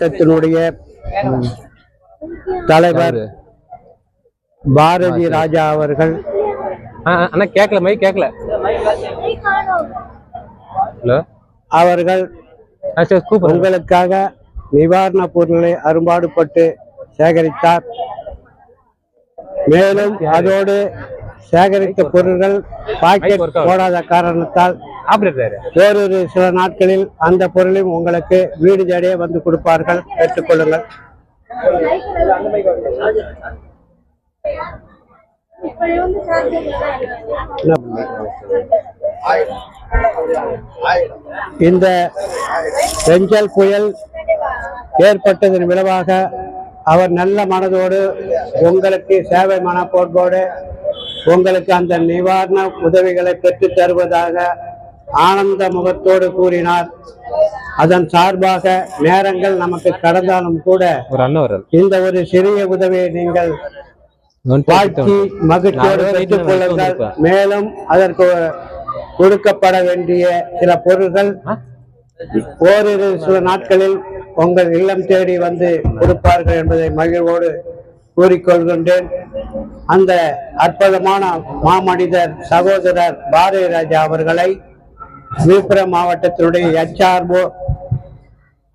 மாவட்டத்தினுடைய தலைவர் பாரதி ராஜா அவர்கள் அவர்கள் உங்களுக்காக நிவாரண பொருட்களை அரும்பாடுபட்டு சேகரித்தார். மேலும் அதோடு சேகரித்த பொருட்கள் பாக்கெட் போடாத காரணத்தால் வேறொரு சில நாட்களில் அந்த பொருளையும் உங்களுக்கு வீடு தேடியே வந்து கொடுப்பார்கள். பெற்றுக்கொள்ளுங்கள். இந்த பெஞ்சல் புயல் ஏற்பட்டதன் விளைவாக அவர் நல்ல மனதோடு உங்களுக்கு சேவை மனப்போர்வோடு உங்களுக்கு அந்த நிவாரண உதவிகளை பெற்று தருவதாக ஆனந்த முகத்தோடு கூறினார். அதன் சார்பாக நேரங்கள் நமக்கு கடந்தாலும் கூட இந்த ஒரு சிறிய உதவியை நீங்கள் வாழ்த்தி மகிழ்ச்சியோடு வைத்துக் கொள்ளுங்கள். மேலும் அதற்கு கொடுக்கப்பட வேண்டிய சில பொருட்கள் ஓரிரு சில நாட்களில் உங்கள் இல்லம் தேடி வந்து கொடுப்பார்கள் என்பதை மகிழ்வோடு கூறிக்கொள்கின்றேன். அந்த அற்புதமான மாமனிதர் சகோதரர் பாரதி ராஜா அவர்களை விழுப்புரம் மாவட்டத்தினுடைய HRO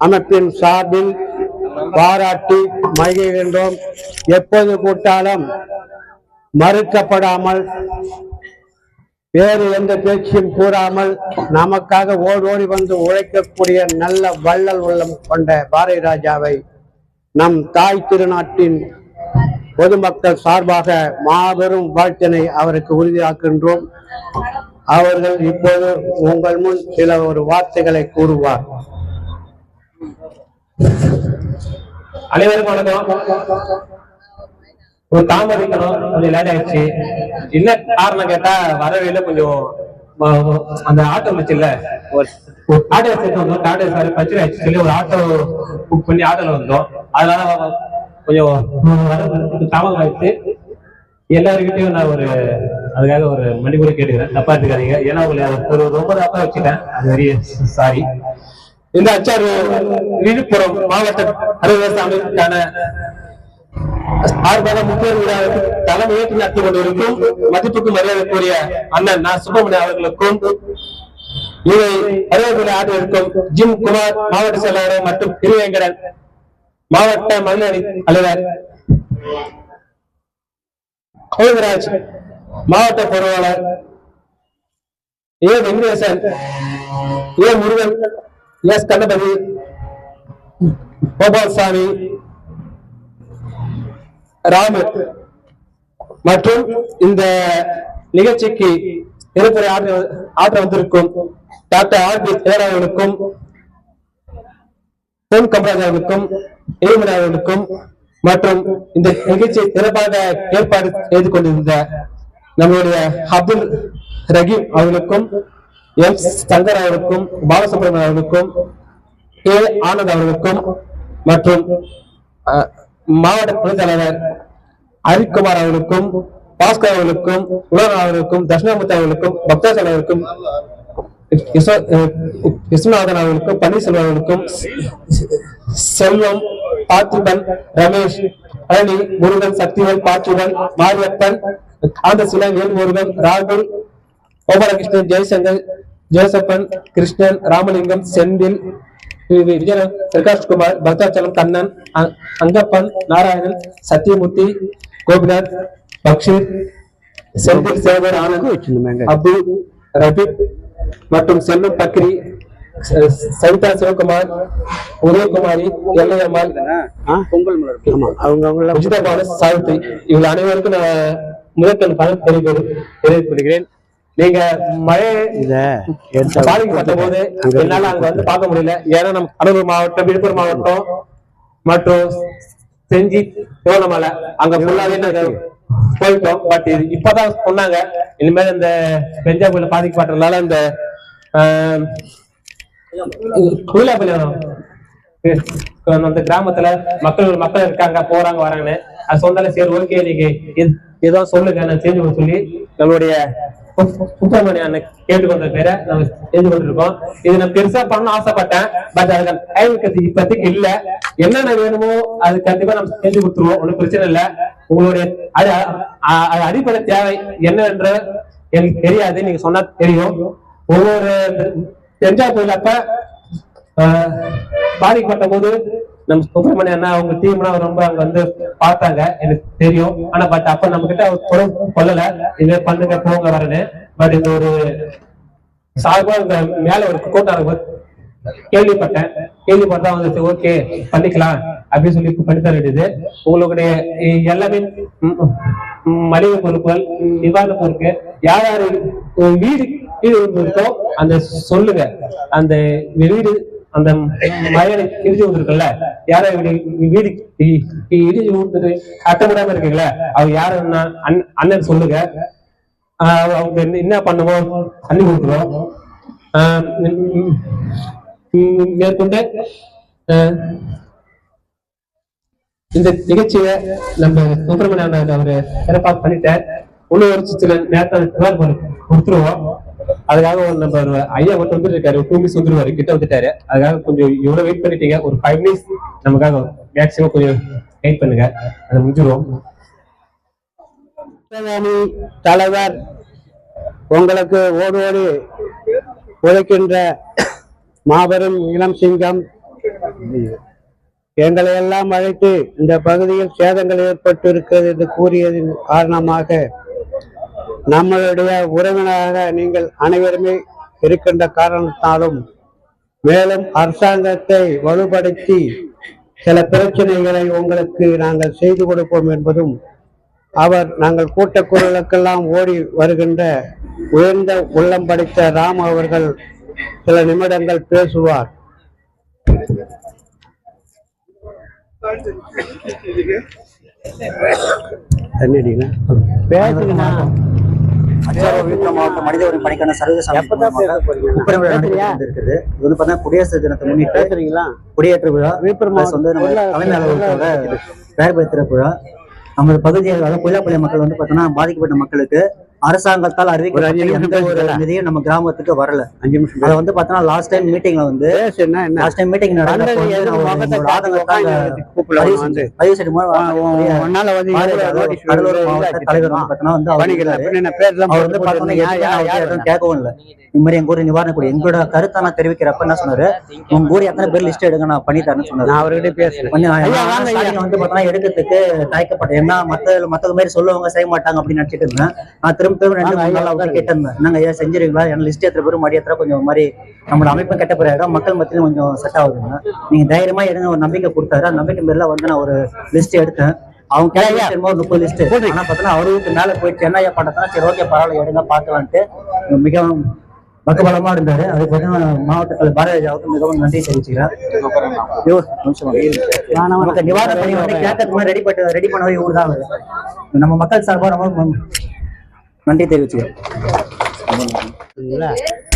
அமைப்பின் சார்பில் பாராட்டி மகிழ்கின்றோம். எப்போது கூட்டாலும் மறுக்கப்படாமல் வேறு எந்த பேச்சையும் கூறாமல் நமக்காக ஓடோடி வந்து உழைக்கக்கூடிய நல்ல வள்ளல் உள்ளம் கொண்ட பாரதி ராஜாவை நம் தாய் திருநாட்டின் பொதுமக்கள் சார்பாக மாபெரும் வாழ்த்தினை அவருக்கு உறுதியாக்குகின்றோம். அவர்கள் இப்போது உங்கள் முன் சில ஒரு வார்த்தைகளை கூறுவார். அனைவருக்கும் வணக்கம். ஒரு தாமதிக்கணும், கொஞ்சம் லேட் ஆயிடுச்சு. என்ன காரணம் கேட்டா வரவேல கொஞ்சம் அந்த ஆட்டோ வச்சுல ஒரு ஆட்டோ சேர்த்து வந்தோம். ஆட்டோ சார் பச்சை ஆயிடுச்சு சொல்லி ஒரு ஆட்டோ புக் பண்ணி ஆட்டோல வந்தோம். அதனால கொஞ்சம் தாமதம் ஆயிடுச்சு. எல்லாருக்கிட்டையும் நான் அதுக்காக ஒரு மன்னிப்பு கேட்டுக்கிறேன், தப்பா எடுத்துக்காதீங்க. ஏன்னா ஒரு ரொம்ப தப்பா வச்சுட்டேன், அது வெரி சாரி. இந்த அச்சார் விழுப்புரம் மாவட்ட அலுவலக அமைப்புக்கான ஆர்ப்பாட்ட முக்கிய விழாவுக்கு தலைமையேற்று நடத்தி கொண்டிருக்கும் மதிப்புக்கு மரியாதைக்குரிய அண்ணன் நான் சுப்பிரமணியன் அவர்களுக்கும் இதை அலுவலக ஆதரவிற்கும் ஜிம் குமார் மாவட்ட செயலாளர் மற்றும் திருவேங்கடன் மாவட்ட மகளிர் அலுவலர், கோவிந்தராஜ் மாவட்ட பொருளாளர், வெங்கடேசன், முருகன், கணபதி, கோபால்சாமி, ராமு மற்றும் இந்த நிகழ்ச்சிக்கு இருப்பதை ஆற்ற வந்திருக்கும் டாக்டர் RB அவர்களுக்கும் பொன் கம்பராஜ் அவர்களுக்கும் அவர்களுக்கும் மற்றும் இந்த நிகழ்ச்சியை சிறப்பாக ஏற்பாடு செய்து கொண்டிருந்த நம்மளுடைய அப்துல் ரஹீம் அவர்களுக்கும் சங்கர் அவர்களுக்கும் பாலசுப்ரமணியன் அவர்களுக்கும் ஆனந்த் அவர்களுக்கும் மற்றும் மாவட்ட துணைத் தலைவர் ஹரிக்குமார் அவர்களுக்கும் பாஸ்கர் அவர்களுக்கும் உலகம் அவர்களுக்கும் தட்சிணாமூர்த்தி அவர்களுக்கும் பக்தாசன் அவர்களுக்கும் விஸ்வநாதன் அவர்களுக்கும் பன்னீர்செல்வம் அவர்களுக்கும் செல்வம், பார்த்திபன், ரமேஷ், பழனி, முருகன், சக்திவன், பாச்சுவன், மாரியப்பன், காந்தசிலன், முருகன், ராகுல், கோபாலகிருஷ்ணன், ஜெய்சங்கர், ஜோசப்பன், கிருஷ்ணன், ராமலிங்கம், செந்தில், விஜயன், பிரகாஷ்குமார், பக்தாச்சலம், கண்ணன், அங்கப்பன், நாராயணன், சத்தியமூர்த்தி, கோபிநாத், பக்ஷீர், செந்தில், சேவர், ஆனந்த், அபு, ரபிப் மற்றும் செல்லும் பக்ரி, சவிதா, சிவகுமார், உதயகுமாரி, எல்லையம்மாள், சாவித்ரி, இவங்க அனைவருக்கும் நான் முதற்கண் பலன் தெரிவித்துக் கொள்கிறேன். நீங்க மழை பாதிக்கப்பட்ட போது என்னால அங்க வந்து பார்க்க முடியல. ஏன்னா நம்ம கடலூர் மாவட்டம், விழுப்புரம் மாவட்டம் மற்றும் செஞ்சி, திருவண்ணாமலை அங்க ஃபுல்லாவே போயிட்டோம். பட் இப்பதான் சொன்னாங்க, இனிமேல் இந்த பெஞ்சா புயல பாதிக்கப்பட்டதுனால இந்த அந்த கிராமத்துல மக்கள் இருக்காங்க, போறாங்க வராங்கன்னு அது சொன்னால சரி ஓகே நீங்க ஏதோ சொல்லுங்க நான் செஞ்சு சொல்லி நம்மளுடைய சுப்பிரமணிய அண்ணன் கேட்டுக்கொண்ட பேரை நம்ம செஞ்சு கொண்டிருக்கோம். இது நான் பெருசா பண்ண ஆசைப்பட்டேன். பட் அதுக்கு டைம் இப்போதைக்கு இல்ல. என்னென்ன வேணுமோ அது கண்டிப்பா நம்ம செஞ்சு கொடுத்துருவோம். ஒன்றும் பிரச்சனை இல்லை. உங்களுடைய அடிப்படை தேவை என்னன்ற எனக்கு தெரியாது, நீங்க சொன்னா தெரியும். ஒவ்வொரு தென்ஜா கோயிலப்ப பாதிக்கப்பட்ட போது நம்ம சுப்பிரமணிய அண்ணா அவங்க டீம்லாம் ரொம்ப அங்க வந்து பார்த்தாங்க, எனக்கு தெரியும். ஆனா பட் அப்ப நம்ம கிட்ட தொடர்பு கொள்ளல, இதை பண்ணுங்க போங்க வரேன்னு. பட் இந்த ஒரு சார்பா இந்த மேல ஒரு கூட்டம் கேள்விப்பட்டா வந்து ஓகே பண்ணிக்கலாம் அப்படின்னு சொல்லி பண்ணித்தர வேண்டியது. உங்களுடைய எல்லாமே மளிகை பொருட்கள், நிவாரண பொருட்கள், யார் யாரு வீடு இருக்கோ அந்த சொல்லுங்க. அந்த வீடு அந்த மழையில இடிஞ்சு விட்டுருக்குல்ல, யார வீடு இடிஞ்சு விட்டு கட்டப்படாம இருக்குங்களா, அவங்க யாருன்னா அண்ணன் சொல்லுங்க. அவங்க என்ன பண்ணுவோம் பண்ணி கொடுக்குறோம். மேற்கொண்டு இந்த நிகழ்ச்சியை நம்ம சுப்பிரமணியன் அவரு சிறப்பாக பண்ணிட்டார். இன்னும் ஒரு சில நேரத்தில் கொடுத்துருவோம். அதுக்காக நம்ம ஐயா மட்டும் வந்துட்டு இருக்காரு, 2 minutes வந்துருவாரு, கிட்ட வந்துட்டாரு. அதுக்காக கொஞ்சம் எவ்வளவு வெயிட் பண்ணிட்டீங்க, ஒரு 5 minutes நமக்காக மேக்சிமம் கொஞ்சம் வெயிட் பண்ணுங்க, அதை முடிஞ்சிருவோம். தலைவர் உங்களுக்கு ஓடி ஓடி உழைக்கின்ற மாபெரும் இளம் சிங்கம் எங்களை எல்லாம் அழைத்து இந்த பகுதியில் சேதங்கள் ஏற்பட்டு இருக்கிறது என்று கூறியதன் காரணமாக நம்மளுடைய உறவினராக நீங்கள் அனைவருமே இருக்கின்ற காரணத்தாலும் மேலும் அரசாங்கத்தை வலுப்படுத்தி சில பிரச்சனைகளை உங்களுக்கு நாங்கள் செய்து கொடுப்போம் என்பதும் அவர் நாங்கள் கூட்டக்குரலுக்கெல்லாம் ஓடி வருகின்ற உயர்ந்த உள்ளம் படைத்த ராம் அவர்கள் சில நிமிடங்கள் பேசுவார். பேசுங்கண்ணா. விழுப்புரம் மாவட்ட மனித உரிமை பணிக்கான சர்வதேச இருக்குது. இது வந்து பார்த்தா குடியரசு தினத்தை முன்னிட்டு குடியேற்ற விழா விழுப்புரம் தலைமையாளர்களோட பெயர் விழா. நமது பகுதியில் புயலாப்பள்ளி மக்கள் வந்து பார்த்தோம்னா பாதிக்கப்பட்ட மக்களுக்கு அரசாங்கத்தால் அறிவிக்கப்பட்ட எந்த ஒரு நிதியும் நம்ம கிராமத்துக்கு வரல. 5 நிமிஷம் அதை வந்து பார்த்தோம்னா last time meeting meeting Cuddalore மாவட்ட தலைவர் கேட்கவும் இல்லை. இந்த மாதிரி எங்க ஊர் நிவாரணக்கூடிய எங்களோட கருத்தை நான் தெரிவிக்கிறப்ப என்ன சொன்னாரு, உங்க ஊர் எத்தனை பேர் லிஸ்ட் எடுங்க நான் பண்ணி தரேன்னு சொன்னாரு. நான் அவர்கிட்ட பேசுறேன் வந்து பார்த்தோம்னா எடுக்கிறதுக்கு தயக்கப்பட்டேன். ஏன்னா மற்ற மாதிரி சொல்லுவாங்க செய்ய மாட்டாங்க அப்படின்னு நினைச்சிட்டு இருந்தேன். நான் திரும்ப 2-3 நாள் கேட்டிருந்தேன், நாங்க ஏன் செஞ்சிருவீங்களா, என் லிஸ்ட் எத்தனை பேரும் மடி எத்தனை கொஞ்சம் மாதிரி நம்மளோட அமைப்பு கெட்ட போற இடம் மக்கள் மத்தியிலும் கொஞ்சம் செட் ஆகுதுங்க, நீங்க தைரியமா எடுங்க ஒரு நம்பிக்கை கொடுத்தாரு. அந்த நம்பிக்கை பேர்ல வந்து நான் ஒரு லிஸ்ட் எடுத்தேன். அவங்க கேட்க 30 லிஸ்ட். ஆனா பார்த்தோன்னா அவருக்கு மேல போயிட்டு என்ன பண்றதுனா சரி ஓகே பரவாயில்ல எடுங்க பாக்கலான்ட்டு மிகவும் பக்கபலமா இருந்தாரு. அதுக்கு பார்த்தீங்கன்னா மாவட்ட பாரதியாவுக்கு மிகவும் நன்றி தெரிவிச்சுக்கிறேன். நிவாரண பணி வந்து கேட்கறதுக்கு ரெடி பண்ணவே இவரு தான் நம்ம மக்கள் சார்பாக ரொம்ப நன்றி தெரிவிச்சுக்கிறேன்.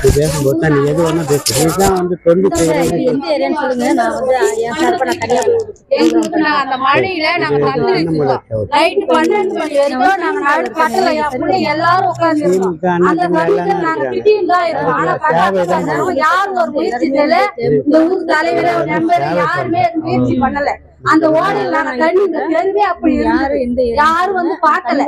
பேசும்போது நீ எது வேணா பேசுதான் வந்து தொண்டு அந்த மழையில நாங்க நைட் 12 மணி வரைக்கும் நாங்க எல்லாரும் உட்கார்ந்து யாரும் ஒரு முயற்சி செய்யல. இந்த ஊர் தலைவர் மெம்பர் யாருமே முயற்சி பண்ணல. அந்த ஓடையில நாங்க தண்ணி இந்த தெருவே அப்படி யாரும் வந்து பாக்கல.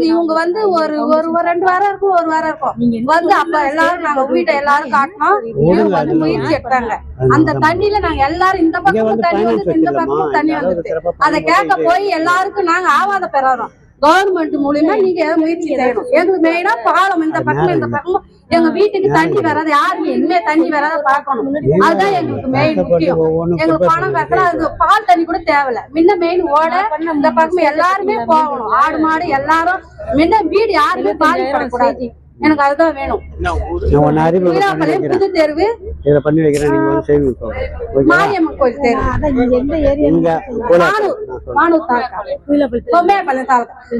இவங்க வந்து ஒரு 2 வாரம் இருக்கும், 1 வாரம் இருக்கும் வந்து அப்ப எல்லாரும் நாங்க வீட்டை எல்லாரும் காட்டினோம். இவங்க வந்து முயற்சி எடுத்தாங்க. அந்த தண்ணியில நாங்க எல்லாரும் இந்த பக்கம் தண்ணி வந்து இந்த பக்கம் தண்ணி வந்துட்டு அதை கேட்க போய் எல்லாருக்கும் நாங்க ஆவாத பெறறோம். கவர்மெண்ட் மூலியமா நீங்க முயற்சி செய்யணும். எங்களுக்கு மெயினா பாலம் இந்த பக்கம் எங்க வீட்டுக்கு தண்ணி வராது, யாருமே இனிமே தண்ணி வராத பாக்கணும். அதுதான் எங்களுக்கு மெயின் முக்கியம். எங்களுக்கு பணம் கட்டலாம், அது பால் தண்ணி கூட தேவையில்ல. முன்ன மெயின் ஓட இந்த பக்கம் எல்லாருமே போகணும். ஆடு மாடு எல்லாரும் முன்ன வீடு யாருமே பாதிக்கப்படக்கூடாது. எனக்கு அதுதான் வேணும். புது தெருவு மாரியம்மன் கோயில் தெரு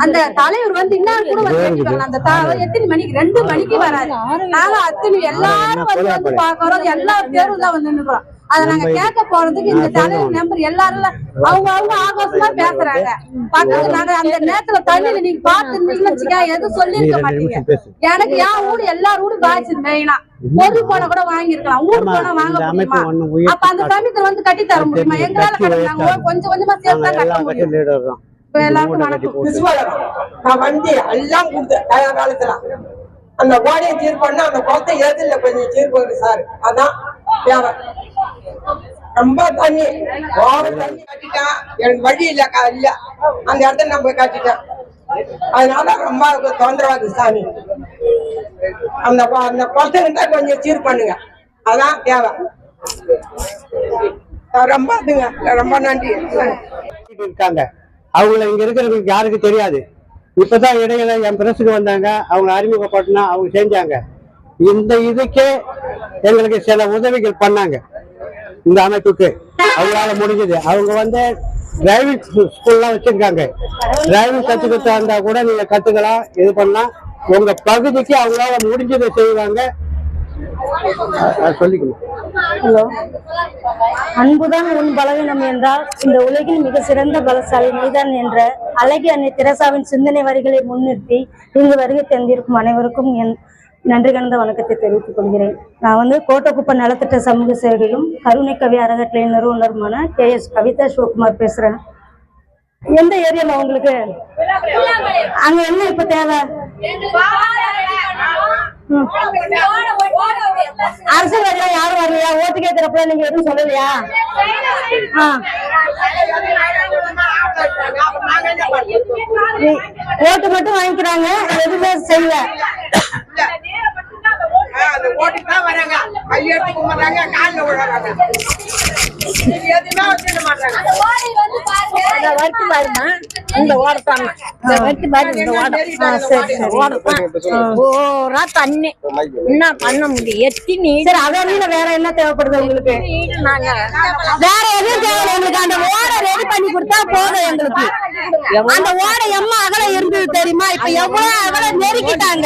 அந்த தலைவர் வந்து அந்த எத்தனை மணிக்கு 2 மணிக்கு வராது. நாங்க அத்தனை எல்லாரும் வந்து பாக்குறோம். எல்லா தெருவுல வந்து நிக்கிறோம். அத நாங்க கேட்க போறதுக்கு இந்த தலைவர் நம்பர் எல்லாரும் அவங்க ஆகோஷமா பேசுறாங்க. பக்கத்து நாங்க அந்த நேரத்துல தண்ணியில நீங்க பாத்துருந்தீங்கன்னு எதுவும் சொல்லிருக்க மாட்டீங்க. எனக்கு என் வீடு எல்லாரும் வீடு காய்ச்சது மெயினா. ஒரு போன கூட வாங்கிருக்கலாம், ஊரு போனா வாங்க முடியுமா? அப்ப அந்த சமயத்துல வந்து கட்டி தர முடியுமா? எங்களால கட்டுறாங்க, கொஞ்சம் கொஞ்சமா சேர்த்தா கட்ட முடியும். எல்லாருக்கும் வணக்கம். நான் வண்டி எல்லாம் கொடுத்தேன் காலத்துல. அந்த ஓடையை சீர் பண்ணா அந்த குளத்தை எதிரில கொஞ்சம் சீர் போகுது சார். அதான் தேவை. ரொம்ப தண்ணி தண்ணி கட்டிட்டேன். எனக்கு வழி இல்ல இல்ல அந்த இடத்துல நான் போய் கட்டிட்டேன். அதனால ரொம்ப தொந்தரவாது சாமி. அந்த அந்த குளத்தை கொஞ்சம் சீர் பண்ணுங்க, அதான் தேவை. ரொம்ப ரொம்ப நன்றி. இருக்காங்க அவங்கள இங்க இருக்கிறவங்களுக்கு யாருக்கு தெரியாது. இப்பதான் இடையில என் பிரசுக்கு வந்தாங்க, அவங்க அறிமுகப்படுத்தினா அவங்க செஞ்சாங்க. இந்த இதுக்கே எங்களுக்கு சில உதவிகள் பண்ணாங்க இந்த அமைப்புக்கு, அவங்களால முடிஞ்சது. அவங்க வந்து டிரைவிங் ஸ்கூல்லாம் வச்சிருக்காங்க. டிரைவிங் கத்துக்கிட்டா இருந்தா கூட நீங்க கத்துக்கலாம், இது பண்ணலாம். உங்க பகுதிக்கு அவங்களால முடிஞ்சதை செய்வாங்க. சொல்லிக்கணும். ஹலோ, அன்புதான் உன் பலவீனம் என்றால் இந்த உலகில் மிக சிறந்த பலசாலி நீதான் என்ற அழகிய அன்னை தெரசாவின் சிந்தனை வரிகளை முன்னிறுத்தி இங்கு வருகை தந்திருக்கும் அனைவருக்கும் என் நன்றி கலந்த வணக்கத்தை தெரிவித்துக் கொள்கிறேன். நான் வந்து கோட்டக்குப்பம் நலத்திட்ட சமூக சேவையிலும் கருணை கவி அறக்கட்டளை நிறுவனருமான KS கவிதா சிவகுமார் பேசுறேன். எந்த ஏரியால உங்களுக்கு அங்க என்ன இப்ப தேவை? அரசியல்வாதியா யாரும் வரலையா? ஓட்டு கேட்கிறப்ப நீங்க எதுவும் சொல்லலையா? ஓட்டு மட்டும் வாங்கிக்கிறாங்க, எதுவுமே செய்யல. தண்ணி என்ன பண்ண முடியும்? வேற என்ன தேவைப்படுது உங்களுக்கு? வேற எதுவும் தேவை எங்களுக்கு? அந்த ஓடை ரெடி பண்ணி கொடுத்தா போதும் எங்களுக்கு. அந்த ஓடை எம்மா அகல இருந்தது தெரியுமா? இப்ப எவ்வளவு அகல நெருக்கிட்டாங்க.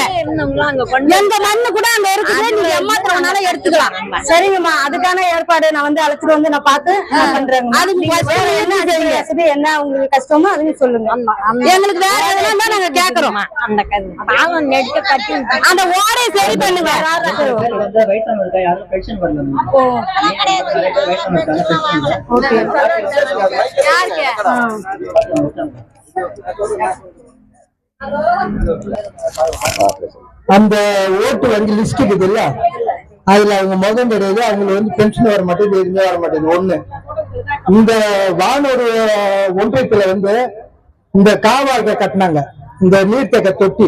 எங்க மண்ணு கூட அங்க இருக்குது, நீங்க எம்மாத்திரம்னால எடுத்துக்கலாம். சரிங்கம்மா, அதுக்கான ஏற்பாடு நான் வந்து அழைச்சிட்டு வந்து நான் பார்த்து பண்றேங்க. அதுக்கு என்ன உங்களுக்கு கஷ்டமோ அதையும் சொல்லுங்க. எங்களுக்கு வேற எதுனா நாங்க கேக்குறோம். அந்த ஓடையை சரி பண்ணுங்க. அந்த ஓட்டு வங்கி லிஸ்ட் இருக்குது இல்ல, அதுல அவங்க முகம் கிடையாது. அவங்களுக்கு வந்து பென்ஷன் வர மாட்டேங்குது, எதுவுமே வர மாட்டேங்குது. ஒண்ணு, இந்த வானூர் ஒன்றியத்துல வந்து இந்த காவாக்க கட்டினாங்க, இந்த நீர்த்தேக்க தொட்டி.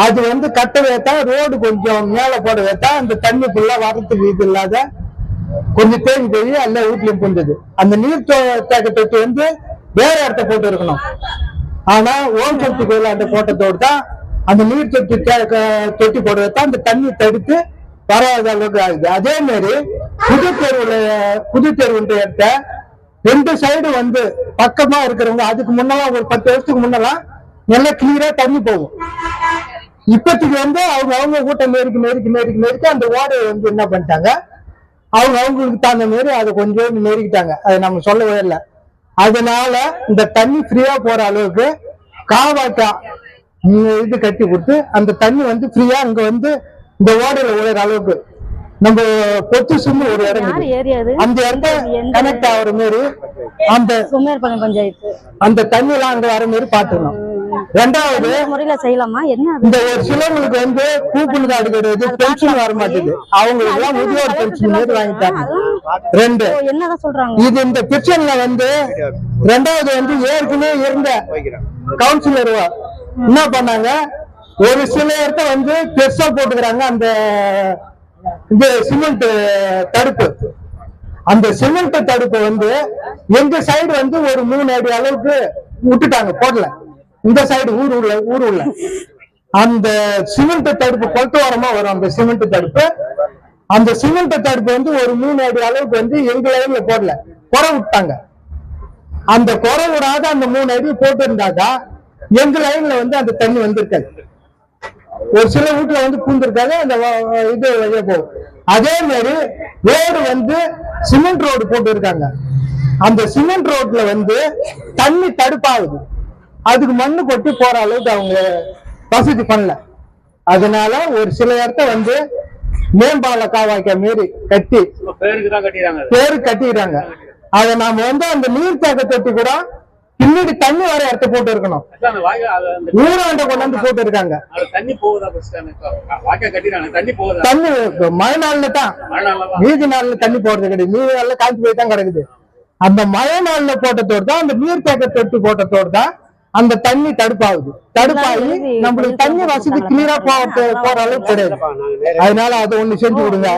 அது வந்து கட்ட வைத்தா ரோடு கொஞ்சம் மேல போட வைத்தா அந்த தண்ணி ஃபுல்லா வரத்துக்கு இது இல்லாத கொஞ்சம் தேங்கி போய் எல்லாம் வீட்லயும் புரிஞ்சது. அந்த நீர்த்தேக்க தொட்டி வந்து வேற இடத்த போட்டு இருக்கணும். ஆனா ஓம் சக்தி கோயிலாண்ட போட்டதோடு தான் அந்த நீர் தொட்டி போட வைத்தா அந்த தண்ணி தடுத்து வராத அளவுக்கு ஆகுது. அதே மாதிரி புதுத்தெருவுன்ற இடத்த ரெண்டு சைடு வந்து பக்கமா இருக்கிறவங்க அதுக்கு முன்னெல்லாம் ஒரு 10 வருஷத்துக்கு முன்னெல்லாம் நல்லா கிளியரா தண்ணி போகும். இப்பத்துக்கு வந்து அவங்க கூட்டம் நெருக்கி அந்த ஓடையை வந்து என்ன பண்ணிட்டாங்க, அவங்களுக்கு தகுந்த மாதிரி அதை கொஞ்சம் நெருக்கிட்டாங்க. அதை நம்ம சொல்லவே இல்லை. அதனால இந்த தண்ணி ஃப்ரீயா போற அளவுக்கு காவாக்கா இது கட்டி கொடுத்து அந்த தண்ணி வந்து ஃப்ரீயா அங்க வந்து இந்த ஓடையில ஓடுற அளவுக்கு நம்ம பொத்து சும்மா ஒரு இடம் அந்த இடத்த கனெக்ட் ஆகுற மாதிரி அந்த பஞ்சாயத்து அந்த தண்ணி எல்லாம் அங்க வர மாதிரி பாத்துக்கணும். ரெண்டாவது முறையில செய்யலாமா? என்ன இந்த ஒரு சிலவங்களுக்கு வந்து கூப்பன் கார்டு கிடையாது, பென்ஷன் வர மாட்டேங்குது. அவங்களுக்கு எல்லாம் முதியோர் பென்ஷன் மாதிரி வாங்கிட்டாங்க. ரெண்டு, என்னதான் சொல்றாங்க, இது இந்த பென்ஷன்ல வந்து ரெண்டாவது வந்து ஏற்கனவே இருந்த கவுன்சிலர் என்ன பண்ணாங்க, ஒரு சில இடத்த வந்து பெருசா போட்டுக்கிறாங்க. அந்த இது சிமெண்ட் தடுப்பு, அந்த சிமெண்ட் தடுப்பு வந்து எங்க சைடு வந்து ஒரு 3 அடி அளவுக்கு விட்டுட்டாங்க, போடல. இந்த சைடு ஊர் உள்ள அந்த சிமெண்ட் தடுப்பு கொட்டோரமா வரும். அந்த சிமெண்ட் தடுப்பு வந்து ஒரு 3 அடி அளவுக்கு வந்து எங்க லைன்ல போடல, குறை விட்டாங்க. அந்த குறை விடாத அந்த 3 அடி போட்டு இருந்தாக்கா எங்க லைன்ல வந்து அந்த தண்ணி வந்திருக்காது. ஒரு சில வீட்டுல வந்து பூந்திருக்காது, அந்த இது வழியா போகும். அதே மாதிரி ரோடு வந்து சிமெண்ட் ரோடு போட்டு இருக்காங்க. அந்த சிமெண்ட் ரோட்ல வந்து தண்ணி தடுப்பாகுது. அதுக்கு மண்ணு கொட்டி போற அளவுக்கு அவங்க வசதி பண்ணல. அதனால ஒரு சில இடத்த வந்து மேம்பால காவாய்க்க மாரி கட்டி பேரு கட்டிக்கிறாங்க. அதை நாம வந்து அந்த நீர்த்தேக்க தொட்டி கூட பின்னாடி தண்ணி வர இடத்த போட்டு இருக்கணும். ஊராண்ட கொண்டாந்து போட்டு இருக்காங்க. தண்ணி மழை நாள்ல தான், மீதி நாள்ல தண்ணி போறது கிடையாது. மீதி நாள்ல காய்ச்சி போய் தான் கிடக்குது. அந்த மழை நாள்ல போட்டதோடு தான், அந்த நீர்த்தேக்க தொட்டி போட்டதோடு தான் அந்த தண்ணி தடுப்பாகுது. தடுப்பாகி நம்மளுக்கு தண்ணி வசதி கிளியரா போற அளவுக்கு கிடையாது. அதனால அதை ஒண்ணு செஞ்சு கொடுங்க.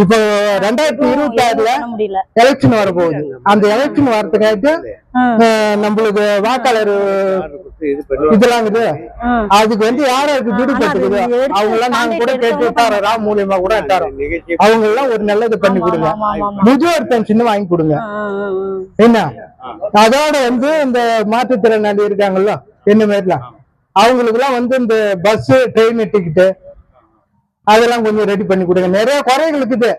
இப்போ 2026ல எலெக்ஷன் வரப்போகுது. அந்த எலெக்ஷன் வரதுக்காக நம்மளுக்கு வாக்காளர் இதெல்லாம் இருக்குது. அதுக்கு வந்து யாருக்கு விடுபட்டுக்குது அவங்க எல்லாம் நாங்க கூட கேட்டு தரோம், மூலியமா கூட தரோம். அவங்க எல்லாம் ஒரு நல்லது பண்ணி கொடுங்க. முதியோர் பென்ஷன் வாங்கி கொடுங்க. என்ன அதோட வந்து இந்த மாற்றுத்திறனாளி இருக்காங்கல்ல என்ன மாதிரிலாம் அவங்களுக்கு எல்லாம் வந்து இந்த பஸ் ட்ரெயின் டிக்கெட்டு அதெல்லாம் கொஞ்சம் ரெடி பண்ணி கொடுங்க. நிறைய குறைகள் இருக்குது.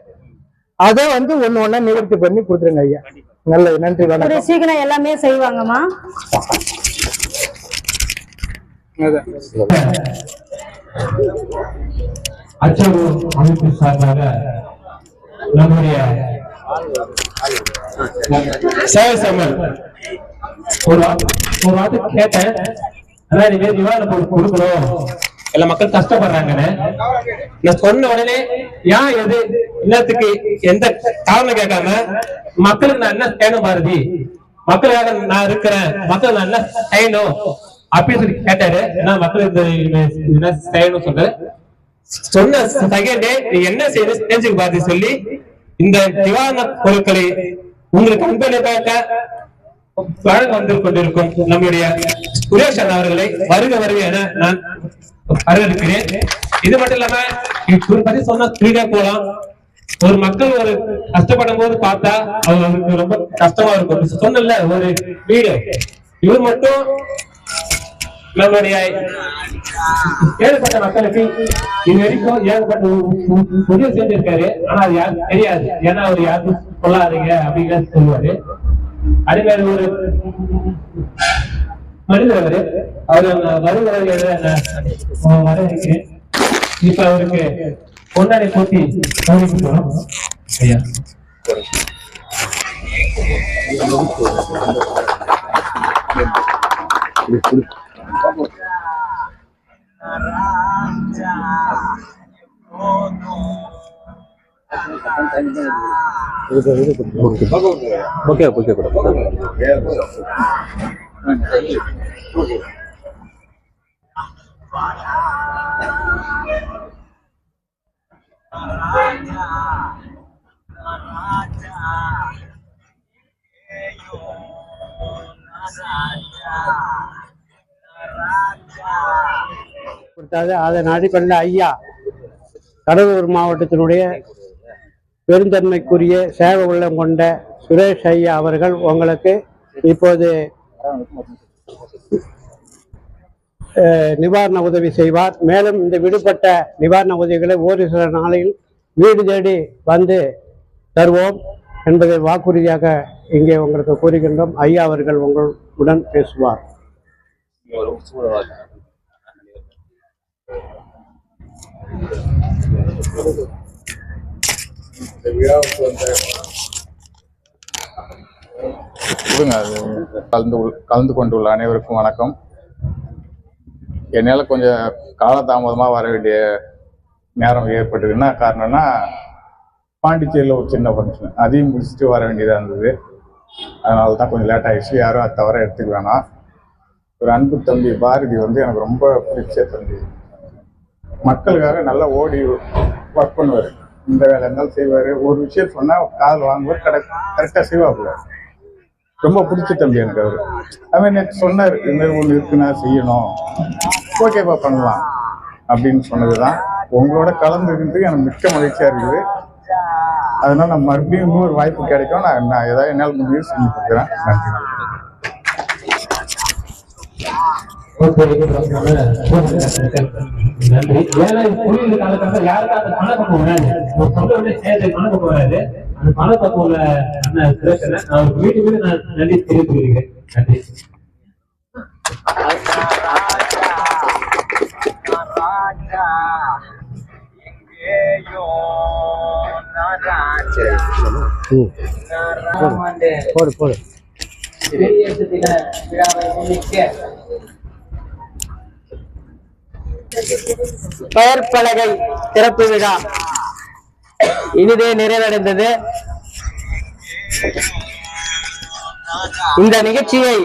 அதை வந்து ஒண்ணு ஒண்ணா நிவர்த்தி பண்ணி கொடுத்துருங்க ஐயா. நல்லது, நன்றி. வணக்கம். சீக்கிரம் எல்லாமே செய்வாங்கம்மா. அச்சவு அமைப்பு சார்பாக நம்முடைய சேவசமல் ஒரு வார்த்தை கேட்டேன். ஆனா நீங்க நிவாரண பொருள் கொடுக்கணும், எல்லா மக்கள் கஷ்டப்படுறாங்கன்னு நான் சொன்ன உடனே ஏன் எது என்னத்துக்கு எந்த காரணம் கேட்காம மக்களுக்கு நான் என்ன செய்யணும் பாரதி, மக்களுக்காக நான் இருக்கிறேன், மக்கள் நான் என்ன செய்யணும் அப்படின்னு சொல்லி கேட்டாரு. நான் மக்களுக்கு என்ன செய்யணும் சொன்ன செகண்டே என்ன செய்யணும் தெரிஞ்சுக்க பாரதி சொல்லி இந்த நிவாரண பொருட்களை உங்களுக்கு அன்பளிப்பாக வழங்க வந்து கொண்டிருக்கும் நம்முடைய சுரேஷ் அண்ணா அவர்களை வருக என நான் வரவேற்கிறேன். இது மட்டும் இல்லாம பத்தி சொன்னா திருட போலாம். ஒரு மக்கள் ஒரு கஷ்டப்படும் போது பார்த்தா அவங்களுக்கு ரொம்ப கஷ்டமா இருக்கும். சொன்னல ஒரு வீடு இவர் மட்டும் நம்முடைய ஏற்பட்ட மக்களுக்கு இது வரைக்கும் ஏற்பட்ட உதவி செஞ்சிருக்காரு. ஆனா அது யாருக்கு தெரியாது. ஏன்னா அவர் யாருக்கும் சொல்லாதீங்க அப்படின்னு சொல்லுவாரு. அதே மாதிரி ஒரு மனிதர் அவர் வருகிறேன். இப்ப அவருக்கு பொன்னாடை போட்டி ஐயா. அதன் அடிப்படையில் ஐயா கடலூர் மாவட்டத்தினுடைய பெருந்தன்மைக்குரிய சேவை உள்ளம் கொண்ட சுரேஷ் ஐயா அவர்கள் உங்களுக்கு இப்போது நிவாரண உதவி செய்வார். மேலும் இந்த விடுபட்ட நிவாரண உதவிகளை ஒரு சில நாளில் வீடு தேடி வந்து தருவோம் என்பதை வாக்குறுதியாக இங்கே உங்களுக்கு கூறுகின்றோம். ஐயா அவர்கள் உங்களுடன் பேசுவார். கலந்து கொண்டுள்ள அனைவருக்கும் வணக்கம். என்னால் கொஞ்சம் காலதாமதமாக வர வேண்டிய நேரம் ஏற்பட்டது. என்ன காரணம்னா பாண்டிச்சேரியில் ஒரு சின்ன ஃபங்க்ஷன், அதையும் முடிச்சுட்டு வர வேண்டியதாக இருந்தது. அதனால தான் கொஞ்சம் லேட் ஆகிடுச்சு. யாரும் அது தவிர எடுத்துக்க வேணாம். ஒரு அன்பு தம்பி பாரதி வந்து எனக்கு ரொம்ப பிடிச்ச தம்பி. மக்களுக்காக நல்லா ஓடி ஒர்க் பண்ணுவார். இந்த வேலை இருந்தாலும் செய்வார். ஒரு விஷயம் சொன்னால் காதல் வாங்குவார், கரெக்டாக செய்வாப்புல. ரொம்ப பிடிச்ச தம்பி எனக்கு அவர். அவன் நேற்று சொன்னார், இதுமாதிரி ஒன்று இருக்குன்னா செய்யணும், ஓகேப்பா பண்ணலாம் அப்படின்னு சொன்னது தான். உங்களோட கலந்துக்கிட்டு எனக்கு மிக்க மகிழ்ச்சியாக இருக்குது. அதனால் நான் மறுபடியும் இன்னொரு வாய்ப்பு கிடைக்கும். நான் ஏதாவது என்னால் முடிவு செஞ்சு கொடுக்குறேன். நன்றி. நன்றி. ஏன்னா புரியுது காலத்துல யாருக்கும் அந்த பணப்பக்கம் வராது. ஒரு சொல்ல சேர்த்து பணப்பக்கம் வராது. அந்த பணப்பக்கம் நான் வீட்டுக்கு நான் நன்றி தெரிவித்துக்கிறேன். நன்றி. போடு போடு. பெயர் பலகை திறப்பு விழா இனிதே நிறைவடைந்தது. இந்த நிகழ்ச்சியை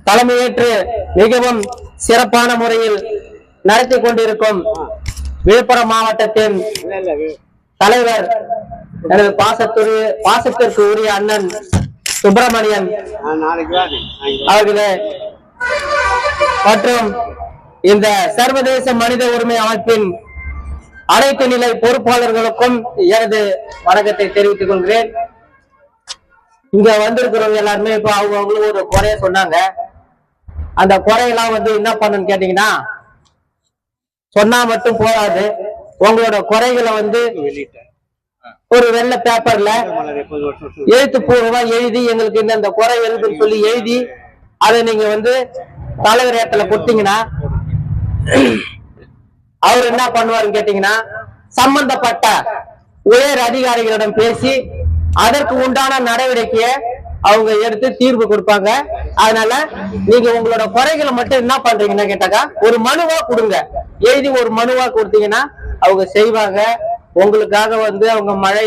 தலைமையேற்று மிகவும் சிறப்பான முறையில் நடத்தி கொண்டிருக்கும் விழுப்புரம் மாவட்டத்தின் தலைவர் எனது பாசத்திற்கு உரிய அண்ணன் சுப்பிரமணியன் அவர்களே மற்றும் இந்த சர்வதேச மனித உரிமை அமைப்பின் அனைத்து நிலை பொறுப்பாளர்களுக்கும் எனது வணக்கத்தை தெரிவித்துக் கொள்கிறேன். இங்க வந்திருக்கிறவங்க எல்லாருமே இப்ப அவங்களுக்கு ஒரு குறைய சொன்னாங்க. அந்த குறையெல்லாம் என்ன பண்ணணும்னு கேட்டீங்கன்னா, சொன்னா மட்டும் போதாது. உங்களோட குறைகளை ஒரு வெள்ளை பேப்பர்ல எழுத்துப்பூர்வமா எழுதி எங்களுக்கு இந்த குறை எழுதுன்னு சொல்லி எழுதி அதை நீங்க தலைவர் இடத்துல கொடுத்தீங்கன்னா அவர் என்ன பண்ணுவாருன்னு கேட்டீங்கன்னா, சம்பந்தப்பட்ட உயர் அதிகாரிகளிடம் பேசி அதற்கு உண்டான நடவடிக்கைய அவங்க எடுத்து தீர்வு கொடுப்பாங்க. அதனால நீங்க உங்களோட குறைகளை மட்டும் என்ன பண்றீங்கன்னா கேட்டாக்கா ஒரு மனுவா கொடுங்க. எழுதி ஒரு மனுவா கொடுத்தீங்கன்னா அவங்க செய்வாங்க. உங்களுக்காக அவங்க மழை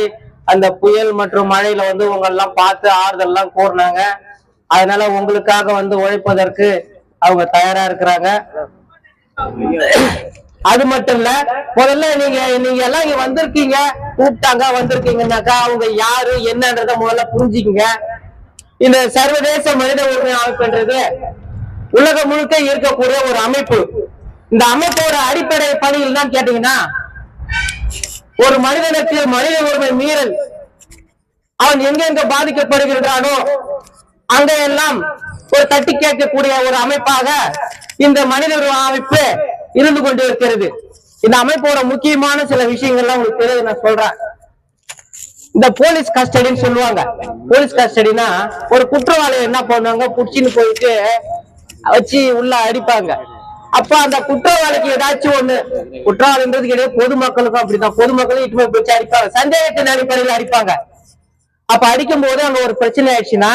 அந்த புயல் மற்றும் மழையில உங்க எல்லாம் பார்த்து ஆறுதல் எல்லாம் கூறினாங்க. அதனால உங்களுக்காக உழைப்பதற்கு அவங்க தயாரா இருக்கிறாங்க. அது மட்டும் இல்ல, முதல்ல நீங்க எல்லாம் இங்க வந்திருக்கீங்க, கூப்பிட்டாங்க வந்திருக்கீங்கன்னாக்கா அவங்க யாரு என்னன்றத முதல்ல புரிஞ்சுக்கங்க. இந்த சர்வதேச மனித உரிமை அமைப்புன்றது உலகம் முழுக்க இருக்கக்கூடிய ஒரு அமைப்பு. இந்த அமைப்போட அடிப்படை பணியில் தான் கேட்டீங்கன்னா, ஒரு மனிதனுக்கு மனித உரிமை மீறல் அவன் எங்கெங்க பாதிக்கப்படுகின்றானோ அங்க எல்லாம் ஒரு தட்டி கேட்கக்கூடிய ஒரு அமைப்பாக இந்த மனித உரிமை அமைப்பு இருந்து கொண்டு இருக்கிறது. இந்த அமைப்போட முக்கியமான சில விஷயங்கள்லாம் உங்களுக்கு தெரியாது, நான் சொல்றேன். இந்த போலீஸ் கஸ்டடின்னு சொல்லுவாங்க. போலீஸ் கஸ்டடினா ஒரு குற்றவாளியை என்ன பண்ணுவாங்க, புடிச்சின்னு போயிட்டு வச்சு உள்ள அடிப்பாங்க. அப்ப அந்த குற்றவாளிக்கு ஏதாச்சும் ஒண்ணு, குற்றவாளின்றது கிடையாது, பொதுமக்களுக்கும் அப்படிதான், பொதுமக்களும் இட்டு போய் வச்சு அடிப்பாங்க, சந்தேகத்தின் அடிப்படையில் அடிப்பாங்க. அப்ப அடிக்கும் போது அங்க ஒரு பிரச்சனை ஆயிடுச்சுன்னா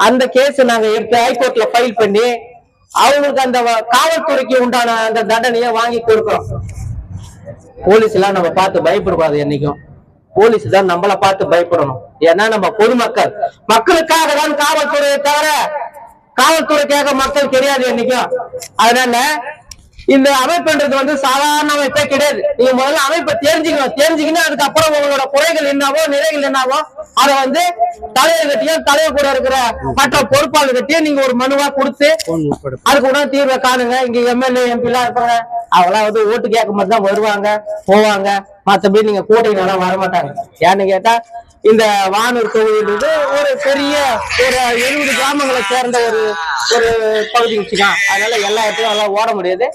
அந்த கேஸ் நாங்க எடுத்து ஹைகோர்ட்ல ஃபைல் பண்ணி அவங்களுக்கு அந்த காவல்துறைக்கு உண்டான அந்த தண்டனையை வாங்கி கொடுக்கிறோம். போலீஸ் எல்லாம் நம்ம பார்த்து பயப்படக்கூடாது. என்னைக்கும் போலீஸ் தான் நம்மளை பார்த்து பயப்படணும். ஏன்னா நம்ம பொதுமக்கள், மக்களுக்காக தான் காவல்துறையை தவிர காவல்துறைக்காக மக்கள் கிடையாது என்னைக்கும். அதனால இந்த அமைப்புன்றது சாதாரண அமைப்பே கிடையாது. நீங்க முதல்ல அமைப்பை தெரிஞ்சுக்கணும். அதுக்கப்புறம் உங்களோட குறைகள் என்னவோ நிறைகள் என்னவோ அதை தலைவர்கிட்டையும் தலைவர் கூட இருக்கிற மற்ற பொறுப்பாளர்கிட்டையும் நீங்க ஒரு மனுவா கொடுத்து அதுக்கு உடனே தீர்வை காணுங்க. இங்க எம்எல்ஏ எம்பி எல்லாம் இருப்பாங்க, அவங்களாம் ஓட்டு கேட்க மாதிரி தான் வருவாங்க போவாங்க. மற்றபடி நீங்க கூட்டணிலாம் வரமாட்டாங்க. ஏன்னு கேட்டா இந்த வானூர் தொகுதியிலிருந்து ஒரு பெரிய ஒரு 70 கிராமங்களை சேர்ந்த ஒரு பகுதி வச்சுக்கான். அதனால எல்லா இடத்துலயும் எல்லாம் ஓட முடியாது.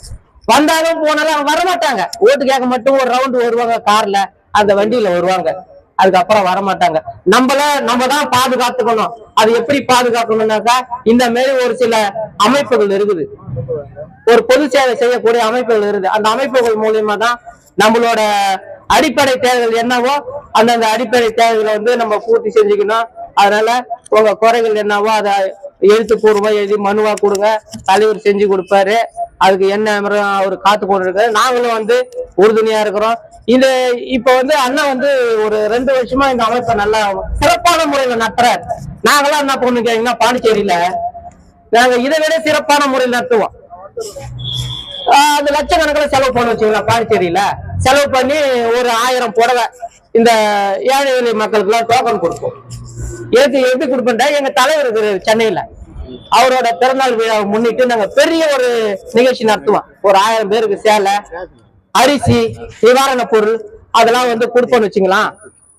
வந்தாலும் போனாலும் அவங்க வரமாட்டாங்க. ஓட்டு கேட்க மட்டும் ஒரு ரவுண்டு வருவாங்க, கார்ல அந்த வண்டியில வருவாங்க. அதுக்கப்புறம் வரமாட்டாங்க. நம்ம தான் பாதுகாத்துக்கணும். அது எப்படி பாதுகாக்கணும்னாக்கா இந்த மாதிரி ஒரு சில அமைப்புகள் இருக்குது, ஒரு பொது சேவை செய்யக்கூடிய அமைப்புகள் இருக்குது. அந்த அமைப்புகள் மூலியமா தான் நம்மளோட அடிப்படை தேவைகள் என்னவோ அந்தந்த அடிப்படை தேவைகளை நம்ம பூர்த்தி செஞ்சுக்கணும். அதனால உங்க குறைகள் என்னவோ அதை எழுத்துப்பூர்வமா எழுதி மனுவா கொடுங்க, தலைவர் செஞ்சு கொடுப்பாரு. அதுக்கு என்ன அவர் காத்து கொண்டு இருக்காரு. நாங்களும் உறுதுணையா இருக்கிறோம். இது இப்ப அண்ணா ஒரு 2 வருஷமா இந்த அமைப்பை நல்லா சிறப்பான முறையில நடத்துறாரு. நாங்களாம் என்ன பண்ணு கேட்டீங்கன்னா, பாண்டிச்சேரியில நாங்க இதை விட சிறப்பான முறையில் நடத்துவோம். அது லட்சக்கணக்கில் செலவு பண்ண வச்சுக்கலாம். பாண்டிச்சேரியில செலவு பண்ணி ஒரு 1000 புடவை இந்த ஏழை எளிய மக்களுக்கு எல்லாம் டோக்கன் கொடுப்போம். எப்படி கொடுப்போம்டா, எங்க தலைவர் இருக்கிற சென்னையில அவரோட பிறந்தநாள் விழாவை முன்னிட்டு நாங்க பெரிய ஒரு நிகழ்ச்சி நடத்துவோம். ஒரு 1000 பேருக்கு சேலை, அரிசி, நிவாரண பொருள் அதெல்லாம் கொடுப்போம்னு வச்சுக்கலாம்.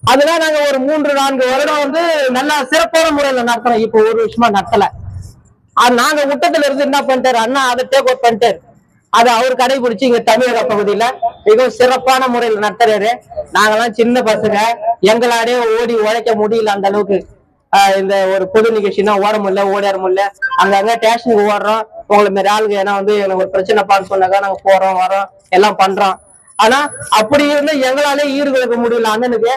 அதெல்லாம் நாங்க ஒரு 3-4 வருடம் நல்லா சிறப்பான முறையில நடத்துறோம். இப்போ 1 வருஷமா நடத்தல. நாங்க விட்டத்துல இருந்து என்ன பண்ணிட்டாரு அண்ணா அதை டேக் ஓவர் பண்ணிட்டாரு. அதை அவர் கடைபிடிச்சு இங்க தமிழக பகுதியில மிகவும் சிறப்பான முறையில் நடத்துறாரு. நாங்கெல்லாம் சின்ன பசங்க, எங்களாலே ஓடி உழைக்க முடியல அந்த அளவுக்கு. இந்த ஒரு பொது நிகழ்ச்சினா ஓட முடியல, ஓடியார முடியல. அங்கங்க ஸ்டேஷனுக்கு ஓடுறோம். உங்களை மாரி ஆளுங்க ஏன்னா வந்து எனக்கு ஒரு பிரச்சனைப்பான்னு சொன்னாக்கா நாங்க போறோம் வரோம் எல்லாம் பண்றோம். ஆனா அப்படி இருந்து எங்களாலே ஈடுகொடுக்க முடியல அண்ணனுக்கு.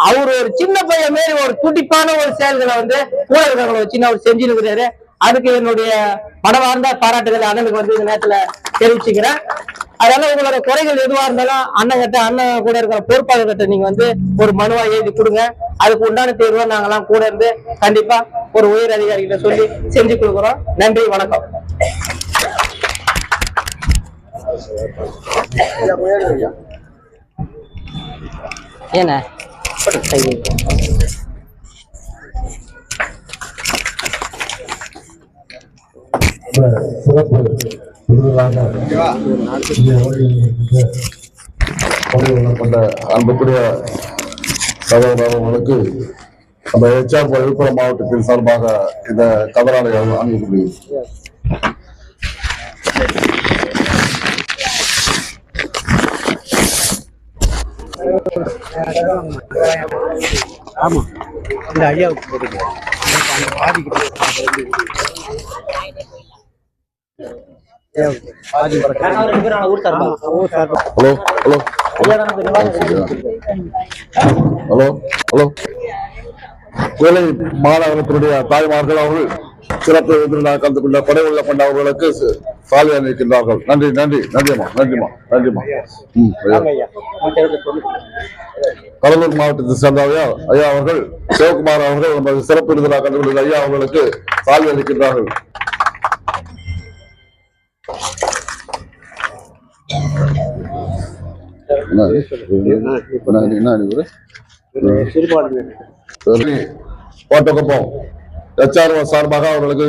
அவர் ஒரு சின்ன பையன் மாரி ஒரு துடிப்பான ஒரு செயல்களை வந்து கூட இருக்கிறவங்களை வச்சு அவர் செஞ்சுருக்கிறாரு. அதுக்கு என்னுடைய மனவார்ந்த பாராட்டுகளை அண்ணனுக்கு வந்து இந்த நேரத்துல தெரிவிச்சுக்கிறேன். அதனால உங்களோட குறைகள் எதுவா இருந்தாலும் அண்ணன் கூட இருக்கிற பொறுப்பாளர்கிட்ட நீங்க வந்து ஒரு மனுவா எழுதி கொடுங்க. அதுக்கு உண்டான தேர்வை நாங்கெல்லாம் கூட இருந்து கண்டிப்பா ஒரு உயர் அதிகாரிகிட்ட சொல்லி செஞ்சு கொடுக்குறோம். நன்றி, வணக்கம். ஏன்னா சிறப்பு கொண்ட அன்புக்குரிய சகோதரர்களுக்கு அந்த HR விழுப்புரம் மாவட்டத்தின் சார்பாக இந்த கதராடை அணிவிக்கிறேன். ஆமா இந்த ஐயாவுக்கு போடுங்க. கோலை மாநகரத்தினுடைய தாய்மார்கள் அவர்கள் சிறப்பு விருந்தினராக கலந்து கொண்ட கொடை உள்ள கொண்ட அவர்களுக்கு சாலை அணிவிக்கின்றார்கள். நன்றி நன்றி நன்றிமா நன்றிமா நன்றிமா. கடலூர் மாவட்டத்தை சேர்ந்த ஐயா அவர்கள் சிவகுமார் அவர்கள் நமது சிறப்பு விருந்தினராக கலந்து கொண்ட ஐயா அவர்களுக்கு சாலை அளிக்கின்றார்கள். கோட்டக்குப்பம் HR சார்பாக அவர்களுக்கு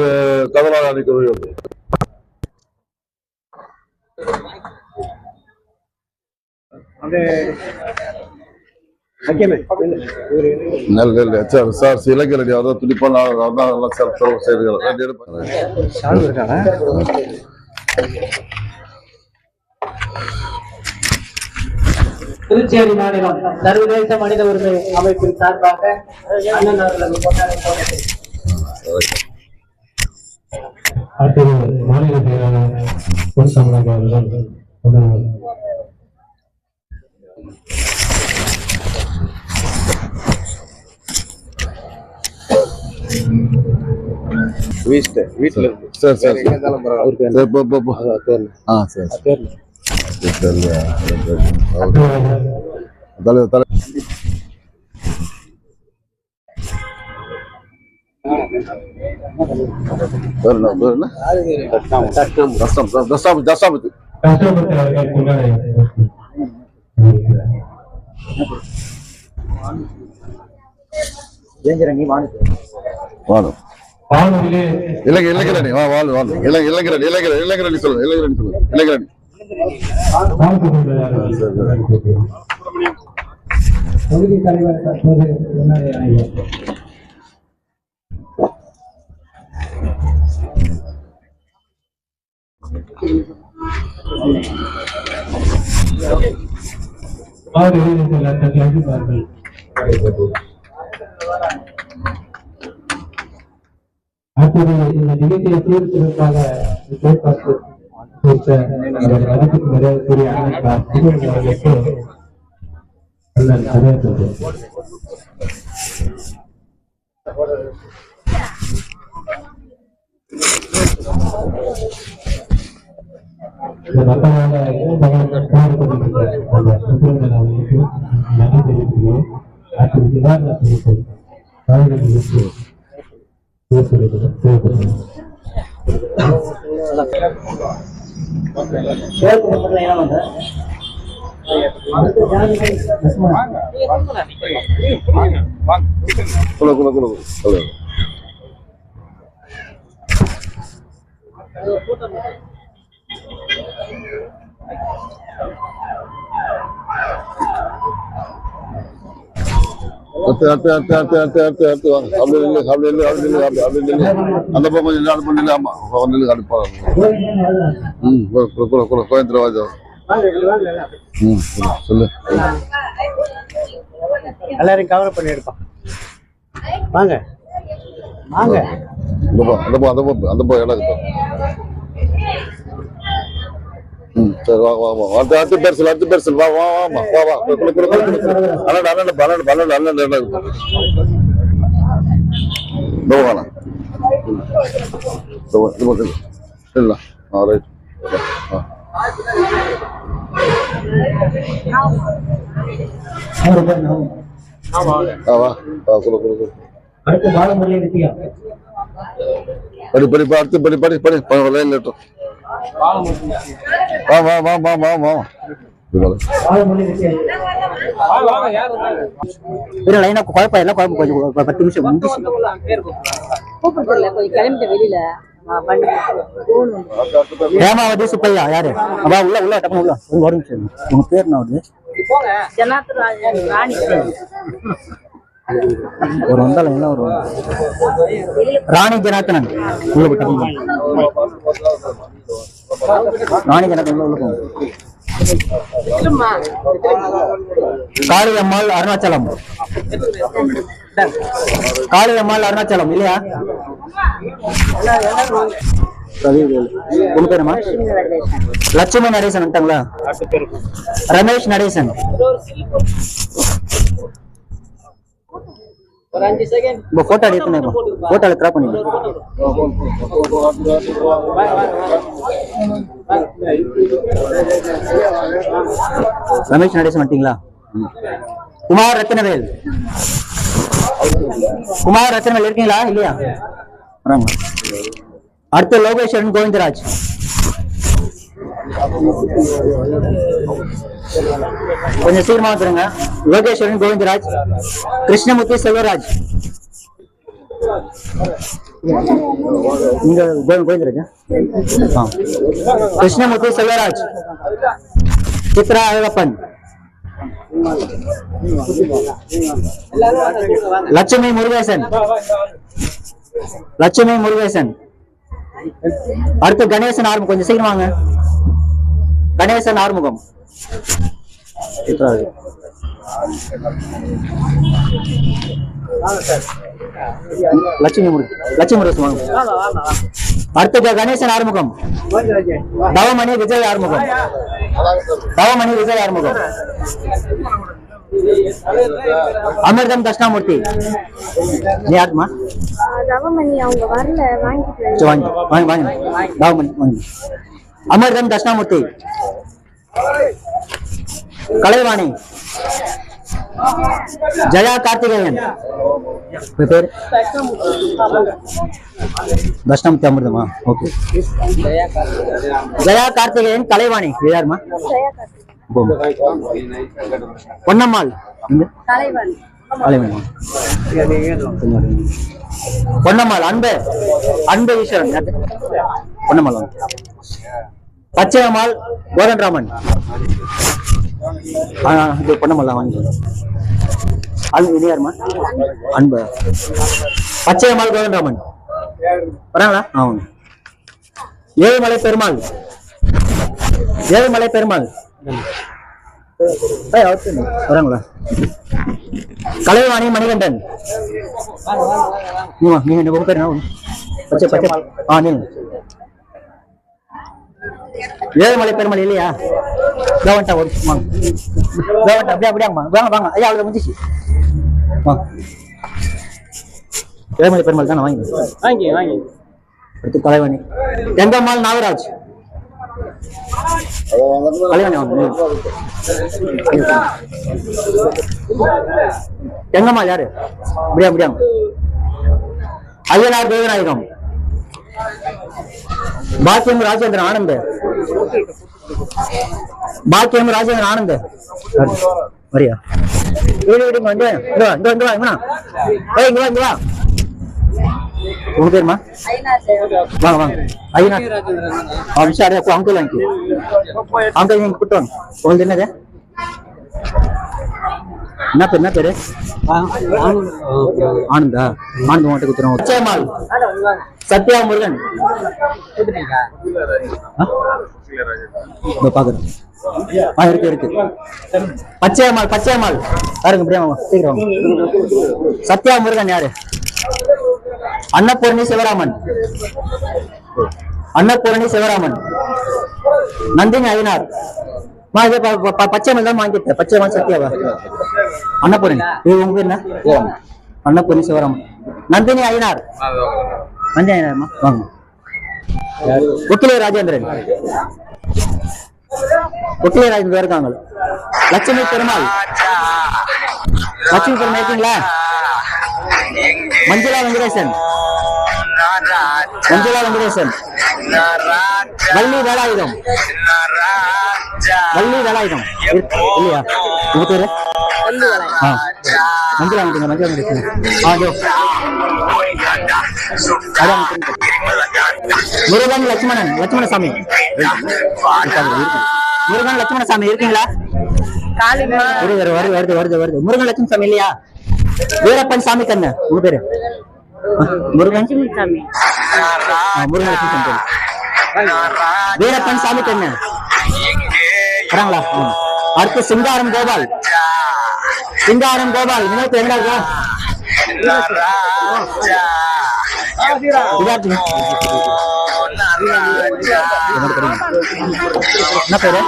கதராடை அளிக்கிறது. இலக்கிய அவர் துடிப்பான புதுச்சேரி மாநிலம் சர்வதேச மனித உரிமை அமைப்பின் சார்பாக அண்ணன் அவர்களுக்கு மாநில செயலாளர் அவர்கள் வீட்டுல சரி சரி இளைஞரணி இளைஞரணி சொல்லுங்க இளைஞரணி தொகுதி தலைவர் தற்போது இந்த நிகழ்ச்சியை சீர்திருத்தாக மதிப்புக்கு மரியாதைக்குரிய அவர்களுக்கு அடுத்து வாங்க. அப்படி இல்லை அந்த பக்கம் கொஞ்சம் நாள் பண்ணல. ஆமா நில்லு அனுப்பாங்க. கோயந்திரவாஜா சொல்லு. எல்லாரையும் கவர் பண்ணி எடுப்பான். வாங்க வாங்க. அந்த இடம் சரி அடுத்த பேர் வா வா வாமா வா வா அடுத்து பாலமுரளி வித்யா. படி அடுத்து படி லைன் லெட்டர். வா வா வா வா வா வா பாலமுரளி வித்யா. லைனா குழப்பம் இல்லை, குழப்பம் கொஞ்சம் 10 நிமிஷம் முடிச்சு வெளியில ஹேமாவதி சுப்பையா யாரு? அவா உள்ள டக்குனு உள்ள ஒரு நிமிஷம். உங்க பேர் என்ன வருது? ஒரு வந்தால என்ன ஒரு ராணி ஜனார்த்தனன் உள்ள போய் ராணி ஜனார்த்தனன் உள்ள போங்க. காளியம்மாள் அருணாச்சலம். காளியம்மாள் அருணாச்சலம் இல்லையா? உங்க பேருமா? லட்சுமி நடேசன் வந்துட்டாங்களா? ரமேஷ் நடேசன். போட்டோ எடுத்து போட்டோ கிராப் பண்ணி ரமேஷ் நடேசன் வந்துட்டீங்களா? குமார் ரத்னவேல். குமார் ரத்னவேல் இருக்கீங்களா இல்லையா? அடுத்து லோகேஸ்வரன் கோவிந்தராஜ். கொஞ்சம் சீக்கிரமா வந்துருங்க. லோகேஸ்வரன் கோவிந்தராஜ். கிருஷ்ணமூர்த்தி செல்வராஜ். நீங்க கோவிந்தராஜ். கிருஷ்ணமூர்த்தி செல்வராஜ். சித்ரா அழகப்பன். லட்சுமி முருகேசன். லட்சுமி முருகேசன். அடுத்து கணேசன் ஆறுமுகம். கொஞ்சம் சீக்கிரமாங்க. கணேசன் ஆறுமுகம். லட்சுமி முருகேசன். அடுத்து கணேசன் ஆறுமுகம். தவமணி விஜய் ஆறுமுகம். தவமணி விஜய் ஆறுமுகம். அமிர்தம் தட்சிணாமூர்த்தி. நீ யாருமா? தவமணி அவங்க வரல, வாங்கிட்டு வாங்க. தவமணி வாங்க. அமிர்தம் தட்சிணாமூர்த்தி. கலைவாணி. ஜயா கார்த்திகேயன். பேர் தட்சிணாமூர்த்தி அமிர்தமா? ஓகே. ஜயா கார்த்திகேயன் கலைவாணி. யாருமா? பொன்னம்மாள். பொன்னம்மாள். அன்பு ஈஸ்வரன். பொன்னம்மாள். பச்சையம்மாள் கோதண்டராமன். பொன்னம்மாள் வாங்கி. இது யாருமா? அன்பு. பச்சையம்மாள் கோதண்டராமன் வராங்களா? ஏழுமலை பெருமாள். ஏழுமலை பெருமாள் வராங்களா? கலைவாணி மணிகண்டன். நீங்க உங்க பேர் என்ன? ஏழுமலை பெருமாள் இல்லையா? கவன்டா ஒரு கவன்டா அப்படியே வாங்க ஐயா. அவ்வளவு முடிஞ்சிச்சு. ஏழுமலை பெருமாள் தானே? வாங்கி அடுத்து கலைவாணி. கங்கம்மாள் நாகராஜ். கங்கம்மாள் யாரு? அப்படியா? ஐயனார் தேவநாயகம். பாக்கியம் ராஜேந்திரன் ஆனந்த். பாக்கியம் ராஜேந்திரன் ஆனந்த். வரியா? வீடு வந்து இங்க வா. உங்க பேருமா? வாங்க. ஐயனார். அங்கிள் வாங்கி. அங்கிள் நீங்க கூட்டு வாங்க. உங்களுக்கு என்னது? என்ன பேரு ஆனந்தா? ஆனந்த் உங்கள்கிட்ட குத்துறோம். பச்சையம்மாள் சத்யா முருகன் பாக்குறேன். இருக்கு பச்சையம்மாள் பாருங்க பிரியாமா சீக்கிரம். சத்யா முருகன் யாரு? அன்னபூரணி சிவராமன் நந்தினி ஐயனார். பச்சையம்மாள் தான் வாங்கிட்டேன். பச்சையம்மாள் சத்யாவா? அன்னபூரணி உங்க பேர் என்ன? அன்னபூரணி சிவராமன். நந்தினி ஐயனார் வாங்க. ராஜேந்திரன் இருக்காங்க. லட்சுமி பெருமாள் இருக்கீங்களா? மஞ்சுளா வெங்கடேசன் வள்ளி வேலாயுதம் இல்லையா உங்க பேரு? மஞ்சுளா வெங்கடேசன். முருகன் லட்சுமணசாமி இருக்கீங்களா? வருது. முருகன் லட்சுமணசாமி இல்லையா? வீரப்பன் சாமி கண்ணு உங்க பேரு? முருகன் வீரப்பன் சாமி கண்ணு வராங்களா? அடுத்து சிங்காரம் கோபால் வினோத் எங்க இருக்கா? என்ன பேரு?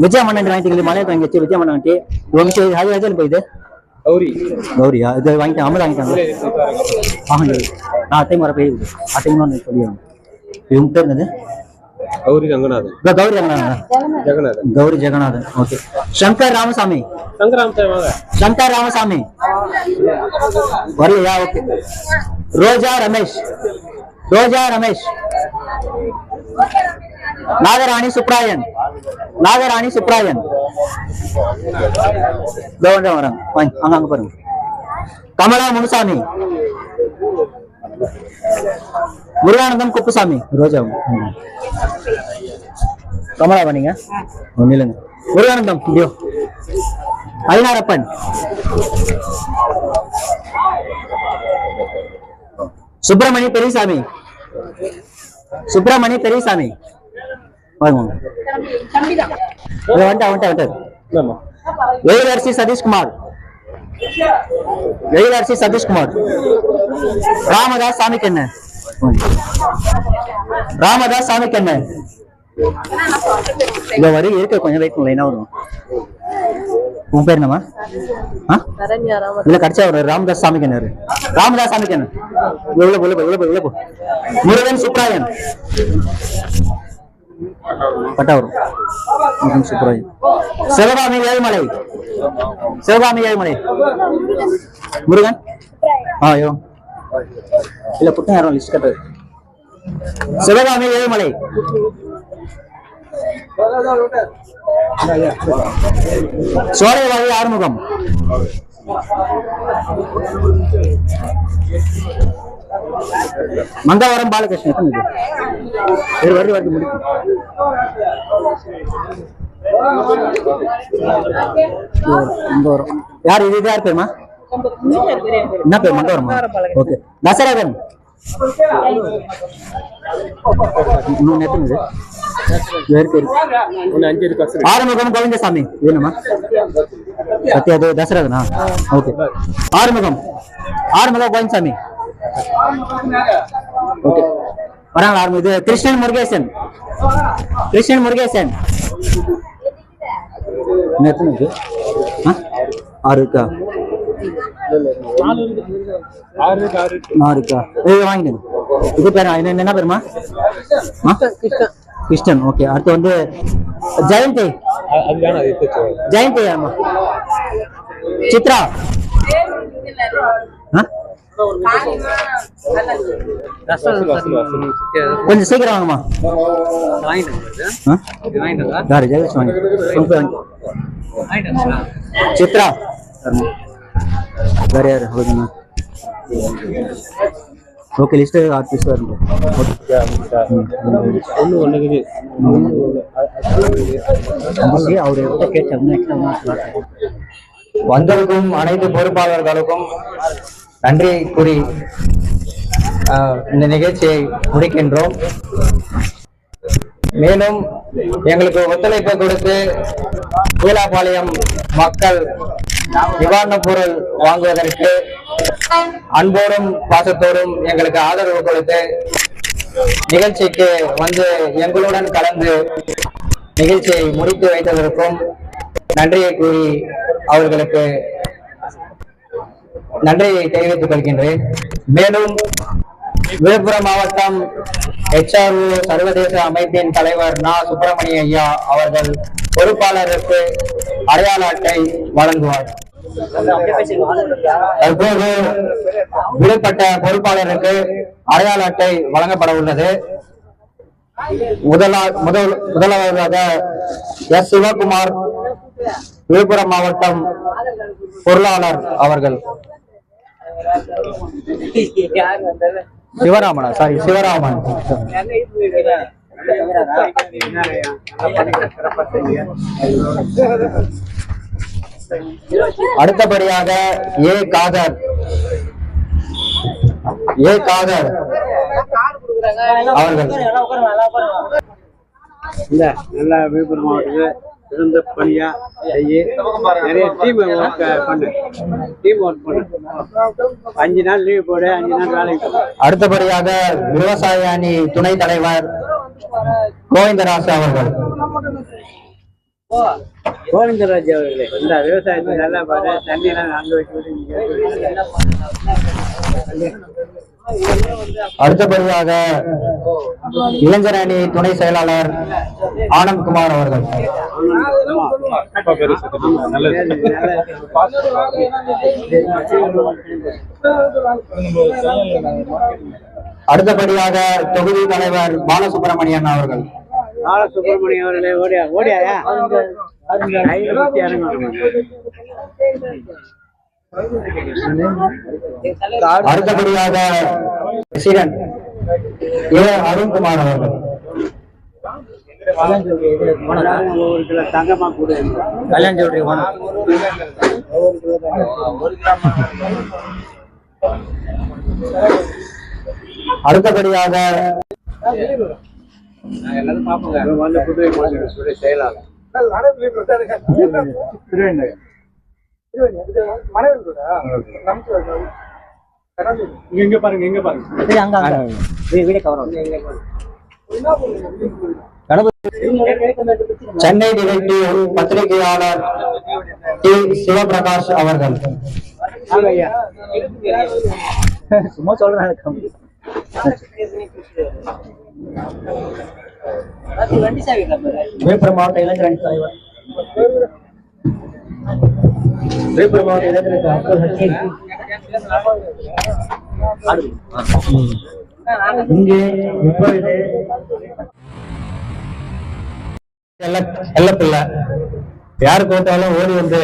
விஜய மன்னன் வாங்கிட்டீங்க. மலையை வாங்கி விஜய மன்னன் வாங்கிட்டு போயிது. கௌரியா இது வாங்கிட்டேன். அமல வாங்கிட்டாங்க. நான் அத்தை முறை போய் அத்தைன்னு சொல்லிடுவேன். இவங்க பேர் என்னது? கௌரி ஜெகநாதன். ஓகே. சங்கர் ராமசாமி வரலையா? ஓகே. ரோஜா ரமேஷ் நாகராணி சுப்ராயன் வராங்க. அங்க பாருங்க. கமலா முனுசாமி, முருகானந்தம் குப்புசாமி. ரோஜா கமலா பண்ணீங்க. ஒன்னிலங்க. முருகானந்தம் ஐநாரப்பன், சுப்பிரமணி பெரியசாமி எழிலரசி சதீஷ்குமார், ராமதாஸ் சாமிக்கண்ணு இந்த வரி இருக்க கொஞ்சம் வெயிட் பண்ணல. என்ன வரும் உன் பேர் என்னமா? இல்ல கடைசியா ஒரு ராமதாஸ் சாமிக்கண்ணு. முருகன் சுப்ராயன் பட்டாவரம். சிவகாமி ஏழுமலை முருகன். இல்ல புத்தகம் யாரும் லிஸ்ட் கட்டுறது. சிவகாமி ஏழுமலை, சோலைவாழி ஆறுமுகம், மங்கவரம் பாலகிருஷ்ணன். வருது முடிக்கும். யார் இது? யார் பேருமா? என்ன பேர்? மங்கவரமா? ஓகே. தசரகன் ஆறுமுகம் கோவிந்தசாமி. வேணுமா? சத்யா தசரகனா? ஓகே. ஆறுமுகம் கோவிந்தசாமி. ஓகே. வராங்களா? இது கிருஷ்ணன் முருகேசன். கிருஷ்ணன் முருகேசன் எத்தனை இருக்கு? 6 இருக்கா? 4 இருக்கா? இது வாங்கிடுங்க. இது பேர் என்ன பேருமா? கிருஷ்ணன். ஓகே. அடுத்து வந்து ஜெயந்தி. ஜெயந்தி ஆமா. சித்ரா. கொஞ்சம் சீக்கிரம் வாங்கம்மா. சித்ரா வேற யாரு? ஓகே லிஸ்ட் ஆர்டிஸ்ட் வருங்க. அவர் எவ்வளோ கேட்டாங்க. வந்திருக்கும் அனைத்து பொறுப்பாளர்களுக்கும் நன்றி கூறி இந்த நிகழ்ச்சியை முடிக்கின்றோம். மேலும் எங்களுக்கு ஒத்துழைப்பு கொடுத்து கீழாபாளையம் மக்கள் நிவாரணப் பொருள் வாங்குவதற்கு அன்போடும் பாசத்தோடும் எங்களுக்கு ஆதரவு கொடுத்து நிகழ்ச்சிக்கு வந்து எங்களுடன் கலந்து நிகழ்ச்சியை முடித்து வைத்ததற்கும் நன்றியை கூறி அவர்களுக்கு நன்றியை தெரிவித்துக் கொள்கின்றேன். மேலும் விழுப்புரம் மாவட்டம் HRO சர்வதேச அமைப்பின் தலைவர் நா. சுப்பிரமணிய ஐயா அவர்கள் பொறுப்பாளருக்கு அடையாள அட்டை வழங்குவார். தற்போது விடுபட்ட பொறுப்பாளருக்கு அடையாள அட்டை வழங்கப்பட உள்ளது. முதலாவதாக எஸ். சிவகுமார் விழுப்புரம் மாவட்டம் பொருளாளர் அவர்கள். சிவராமன். அடுத்தபடியாக ஏ. காதர் அவர்கள். நல்லா விழுப்புரம் மாவட்டத்தில் சிறந்த பணியா செய்ய நிறைய டீம் ஒர்க் பண்ணு. 5 நாள் லீவ் போடு, 5 நாள் வேலைக்கு. அடுத்தபடியாக விவசாய அணி துணை தலைவர் கோவிந்தராஜ் அவர்கள். கோவிந்தராஜ் அவர்களே, இந்த விவசாயத்தை நல்லா பாரு, தண்ணியெல்லாம் அங்க வச்சு. அடுத்தபடியாக இளைஞர் அணி துணை செயலாளர் ஆனந்த்குமார் அவர்கள். அடுத்தபடியாக தொகுதி தலைவர் பாலசுப்ரமணியன் அவர்கள். பாலசுப்ரமணியன் அவர்களே, ஓடியாயா அடுத்தபடியாக பிரசிடென்ட் ஏ. அருண்குமார் அவர்கள். தங்கமா கூட கல்யாண் ஜோடி. அடுத்தபடியாக எல்லாரும் பாப்போங்க வந்து புதுவை செயலாளர் இங்க பாருங்க. சென்னை டிடெக்டிவ் பத்திரிகையாளர் டி. சிவபிரகாஷ் அவர்கள். சும்மா சொல்றேன். விழுப்புரம் மாவட்ட இளைஞர் அணி தலைவர். விழுப்புரம் மாவட்ட இளைஞர் இங்கே இப்பொழுது எல்லப்பிள்ளை யாருக்கு ஓட்டாலும் ஓடி வந்து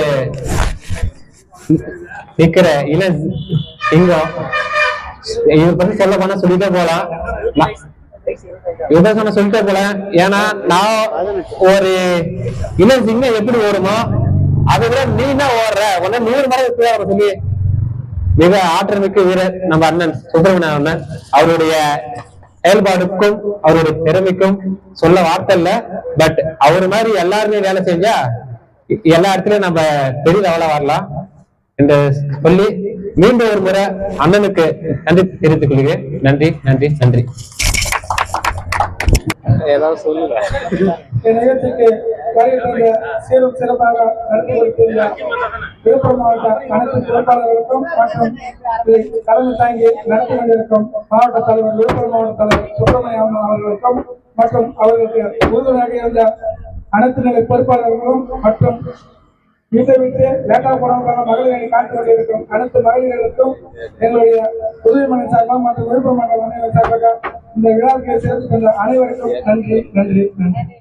நிக்கிற இள சிங்கம். இதை பத்தி சொல்ல போனா சொல்லிட்டே போலாம். இதை சொல்லிட்டே போலாம். ஏன்னா நான் ஒரு இள சிங்கம் எப்படி ஓடுமோ அதை விட நீ தான் ஓடுற உடனே 100 மடங்கு சொல்லி மிக ஆற்றல் மிக்க வீரர் நம்ம அண்ணன் சுப்பிரமணியன் அண்ணன். அவருடைய செயல்பாடுக்கும் அவருடைய திறமைக்கும் சொல்ல வார்த்தை இல்ல. பட் அவரு மாதிரி எல்லாருமே வேலை செஞ்சா எல்லா இடத்துலயும் நம்ம பெரிய லெவலா வரலாம் என்று சொல்லி மீண்டும் ஒரு முறை அண்ணனுக்கு நன்றி தெரிவித்துக் கொள்கிறேன். நன்றி. ஏதாவது சொல்லுங்க. நிகழ்ச்சிக்கு வருகின்ற சீரும் சிறப்பாக நடத்தி கொடுத்துள்ள விழுப்புரம் மாவட்ட அனைத்து பொறுப்பாளர்களுக்கும் மற்றும் தலைமை தாங்கி நடத்தி கொண்டிருக்கும் மாவட்ட தலைவர் விழுப்புரம் மாவட்ட தலைவர் சுப்பிரமணியம் அவர்களுக்கும் மற்றும் அவர்களுக்கு உறுதுணையாக இருந்த அனைத்து நிலை பொறுப்பாளர்களும் மற்றும் வீட்டை விட்டு லேட்டா போனவர்களான மகளிரை காத்து கொண்டிருக்கும் அனைத்து மகளிர்களுக்கும் எங்களுடைய புதுவை மனை சார்பாக மற்றும் விழுப்புரம் மாவட்ட மனைவி சார்பாக இந்த விழாவுக்கு சேர்த்து கொண்ட அனைவருக்கும் நன்றி நன்றி நன்றி.